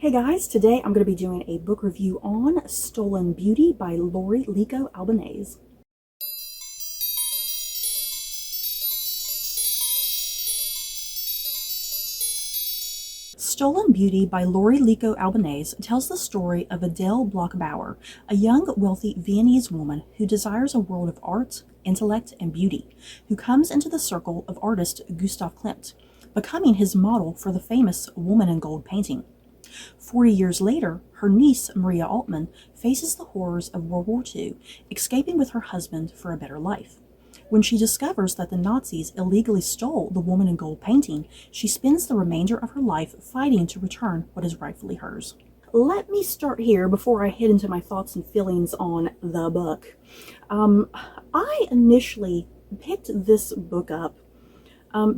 Hey guys, today I'm going to be doing a book review on Stolen Beauty by Laurie Lico Albanese. Stolen Beauty by Laurie Lico Albanese tells the story of Adele Bloch-Bauer, a young, wealthy Viennese woman who desires a world of art, intellect, and beauty, who comes into the circle of artist Gustav Klimt, becoming his model for the famous Woman in Gold painting. 40 years later, her niece, Maria Altmann, faces the horrors of World War II, escaping with her husband for a better life. When she discovers that the Nazis illegally stole the Woman in Gold painting, she spends the remainder of her life fighting to return what is rightfully hers. Let me start here before I head into my thoughts and feelings on the book. I initially picked this book up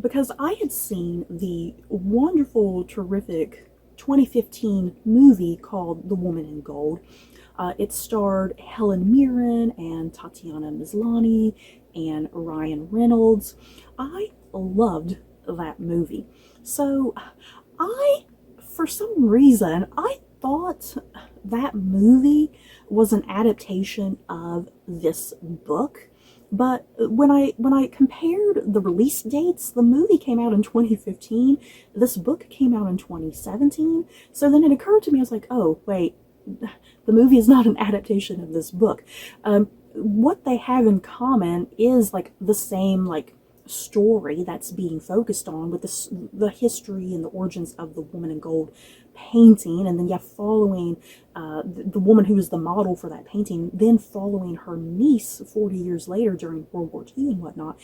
because I had seen the wonderful, terrific 2015 movie called The Woman in Gold. It starred Helen Mirren and Tatiana Maslany and Ryan Reynolds. I loved that movie. So for some reason, I thought that movie was an adaptation of this book. But when I compared the release dates, the movie came out in 2015, this book came out in 2017, so then it occurred to me, I was like, oh, wait, the movie is not an adaptation of this book. What they have in common is like the same like story that's being focused on with the history and the origins of the Woman in Gold painting, and then following the woman who was the model for that painting, then following her niece 40 years later during World War II and whatnot.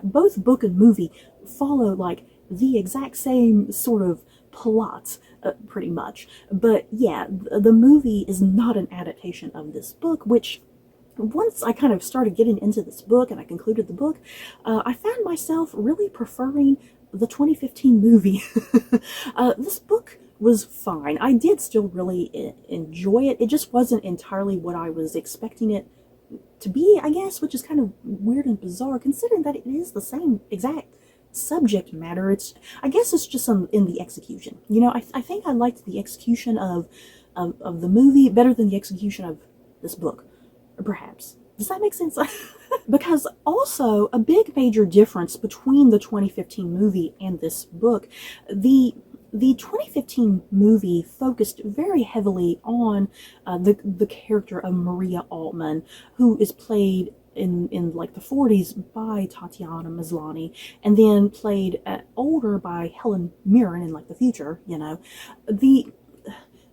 Both book and movie follow like the exact same sort of plot, pretty much. But the movie is not an adaptation of this book, which once I kind of started getting into this book and I concluded the book, I found myself really preferring the 2015 movie. This book was fine. I did still really enjoy it. It just wasn't entirely what I was expecting it to be, I guess, which is kind of weird and bizarre considering that it is the same exact subject matter. I guess it's just in the execution. You know, I think I liked the execution of the movie better than the execution of this book. Perhaps. Does that make sense? Because also a big major difference between the 2015 movie and this book, the 2015 movie focused very heavily on the character of Maria Altmann, who is played in like the 40s by Tatiana Maslany, and then played older by Helen Mirren in like the future, you know.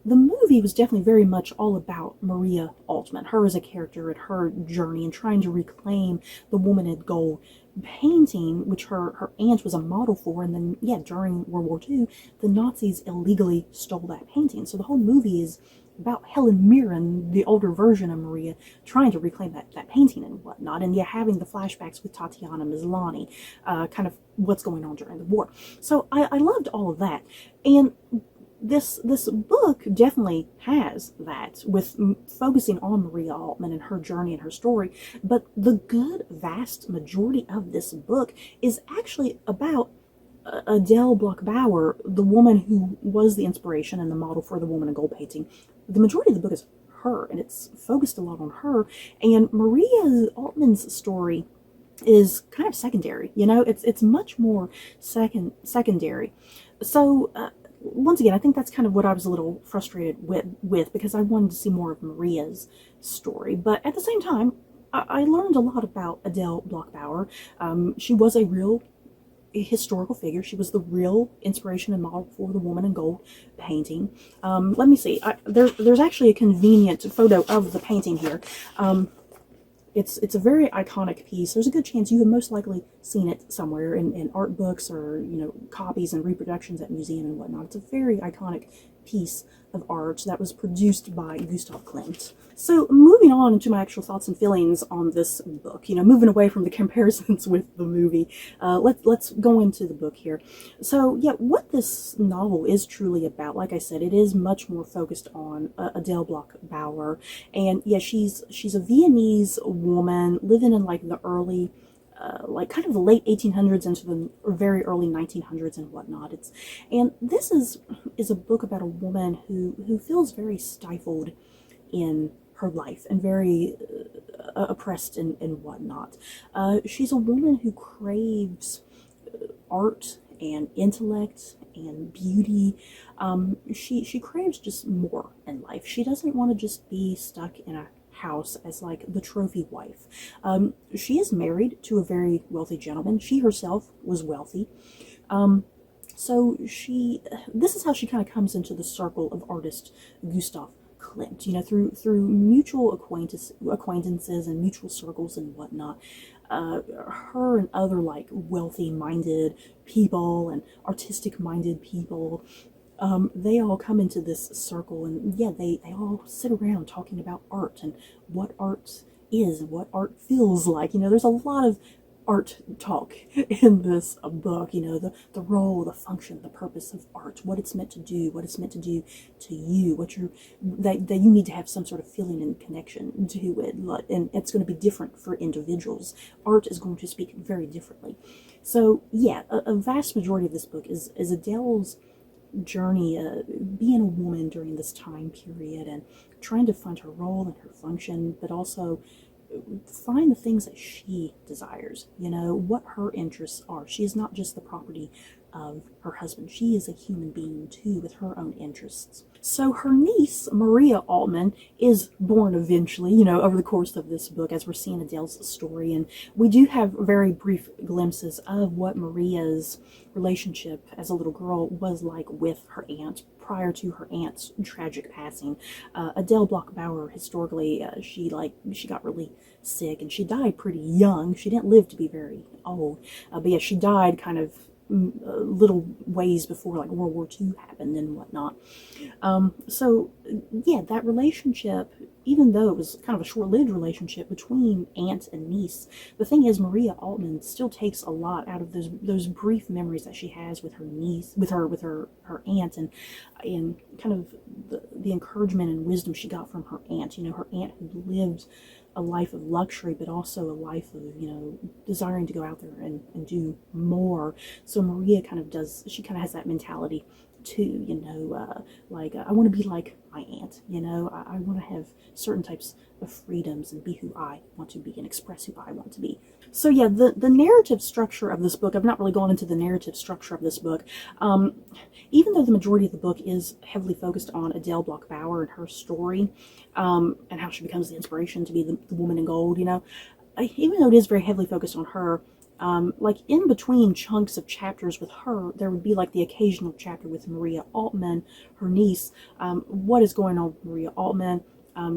The movie was definitely very much all about Maria Altmann, her as a character and her journey and trying to reclaim the Woman in Gold painting, which her aunt was a model for, and then, during World War II, the Nazis illegally stole that painting. So the whole movie is about Helen Mirren, the older version of Maria, trying to reclaim that painting and whatnot, and having the flashbacks with Tatiana Maslany, kind of what's going on during the war. So I loved all of that. And this book definitely has that, with focusing on Maria Altmann and her journey and her story, but the good vast majority of this book is actually about Adele Bloch-Bauer, the woman who was the inspiration and the model for the Woman in Gold painting. The majority of the book is her, and it's focused a lot on her, and Maria Altmann's story is kind of secondary. You know, it's much more secondary. So once again, I think that's kind of what I was a little frustrated with because I wanted to see more of Maria's story. But at the same time, I learned a lot about Adele Bloch-Bauer. She was a real historical figure. She was the real inspiration and model for the Woman in Gold painting. Let me see. There's actually a convenient photo of the painting here. It's a very iconic piece. There's a good chance you have most likely seen it somewhere in art books or, you know, copies and reproductions at museum and whatnot. It's a very iconic piece of art that was produced by Gustav Klimt. So moving on into my actual thoughts and feelings on this book, you know, moving away from the comparisons with the movie, let's go into the book here. So what this novel is truly about, like I said, it is much more focused on Adele Bloch-Bauer, and she's a Viennese woman living in like the early like kind of the late 1800s into the very early 1900s and whatnot. And this is a book about a woman who feels very stifled in her life and very oppressed and whatnot. She's a woman who craves art and intellect and beauty. She craves just more in life. She doesn't want to just be stuck in a house as like the trophy wife. She is married to a very wealthy gentleman. She herself was wealthy. So this is how she kind of comes into the circle of artist Gustav Klimt, you know, through mutual acquaintances and mutual circles and whatnot. Her and other like wealthy-minded people and artistic-minded people, they all come into this circle, and yeah, they all sit around talking about art and what art is and what art feels like. You know, there's a lot of art talk in this book, you know, the role, the function, the purpose of art, what it's meant to do, what it's meant to do to you, that you need to have some sort of feeling and connection to it, and it's going to be different for individuals. Art is going to speak very differently. So yeah, a vast majority of this book is Adele's journey, being a woman during this time period and trying to find her role and her function, but also find the things that she desires, you know, what her interests are. She is not just the property of her husband. She is a human being too, with her own interests. So her niece, Maria Altman, is born eventually, you know, over the course of this book as we're seeing Adele's story. And we do have very brief glimpses of what Maria's relationship as a little girl was like with her aunt prior to her aunt's tragic passing. Adele Bloch-Bauer, historically, she got really sick and she died pretty young. She didn't live to be very old, but yeah, she died kind of little ways before like World War II happened and whatnot. So yeah, that relationship, even though it was kind of a short-lived relationship between aunt and niece, the thing is Maria Altman still takes a lot out of those brief memories that she has with her niece, with her aunt, and kind of the encouragement and wisdom she got from her aunt. You know, her aunt who lived a life of luxury, but also a life of, you know, desiring to go out there and do more. So Maria kind of has that mentality too, you know, I want to be like my aunt, you know, I want to have certain types of freedoms and be who I want to be and express who I want to be. So yeah, the narrative structure of this book, I've not really gone into the narrative structure of this book. Even though the majority of the book is heavily focused on Adele Bloch-Bauer and her story, and how she becomes the inspiration to be the woman in gold, you know, even though it is very heavily focused on her, like in between chunks of chapters with her, there would be like the occasional chapter with Maria Altman, her niece. What is going on with Maria Altman?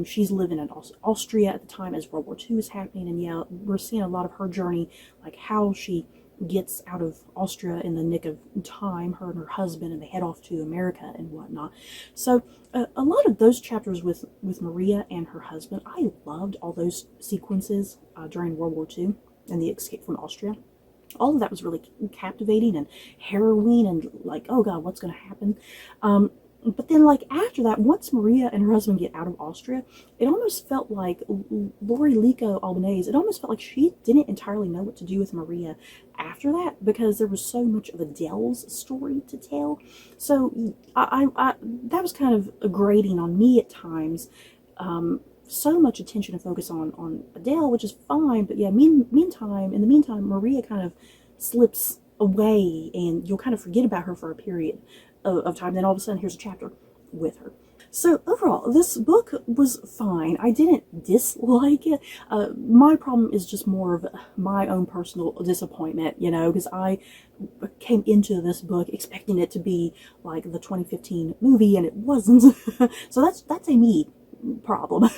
She's living in Austria at the time as World War II is happening, and yeah, we're seeing a lot of her journey, like how she gets out of Austria in the nick of time, her and her husband, and they head off to America and whatnot. So a lot of those chapters with Maria and her husband, I loved all those sequences during World War II and the escape from Austria. All of that was really captivating and harrowing and like, oh God, what's going to happen? But then like after that, once Maria and her husband get out of Austria, it almost felt like Laurie Lico Albanese, it almost felt like she didn't entirely know what to do with Maria after that, because there was so much of Adele's story to tell. So I that was kind of grating on me at times. So much attention and focus on Adele, which is fine, but yeah, in the meantime, Maria kind of slips away and you'll kind of forget about her for a period of time. Then all of a sudden, here's a chapter with her. So overall, this book was fine. I didn't dislike it. My problem is just more of my own personal disappointment, you know, because I came into this book expecting it to be like the 2015 movie, and it wasn't. So that's a me problem.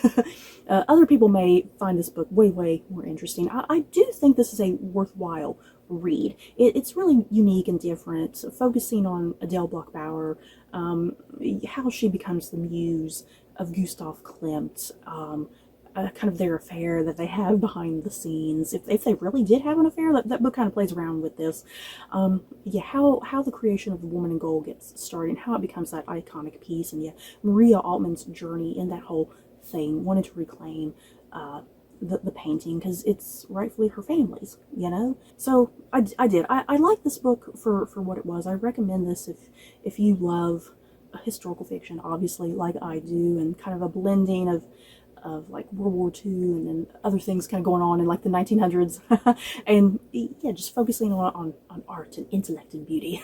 Other people may find this book way more interesting. I do think this is a worthwhile read. It's really unique and different, focusing on Adele Bloch-Bauer, how she becomes the muse of Gustav Klimt, kind of their affair that they have behind the scenes. If they really did have an affair, that book kind of plays around with this. Yeah, how the creation of the Woman in Gold gets started and how it becomes that iconic piece, and yeah, Maria Altman's journey in that whole thing, wanting to reclaim the painting because it's rightfully her family's, you know? So I did. I like this book for what it was. I recommend this if you love historical fiction, obviously, like I do, and kind of a blending of like World War II and then other things kind of going on in like the 1900s. And yeah, just focusing on art and intellect and beauty.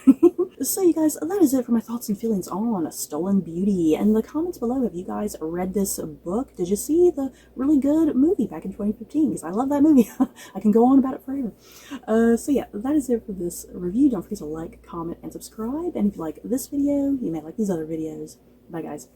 So you guys, that is it for my thoughts and feelings on Stolen Beauty. And in the comments below, have you guys read this book? Did you see the really good movie back in 2015? Because I love that movie. I can go on about it forever. So yeah, that is it for this review. Don't forget to like, comment, and subscribe. And if you like this video, you may like these other videos. Bye guys.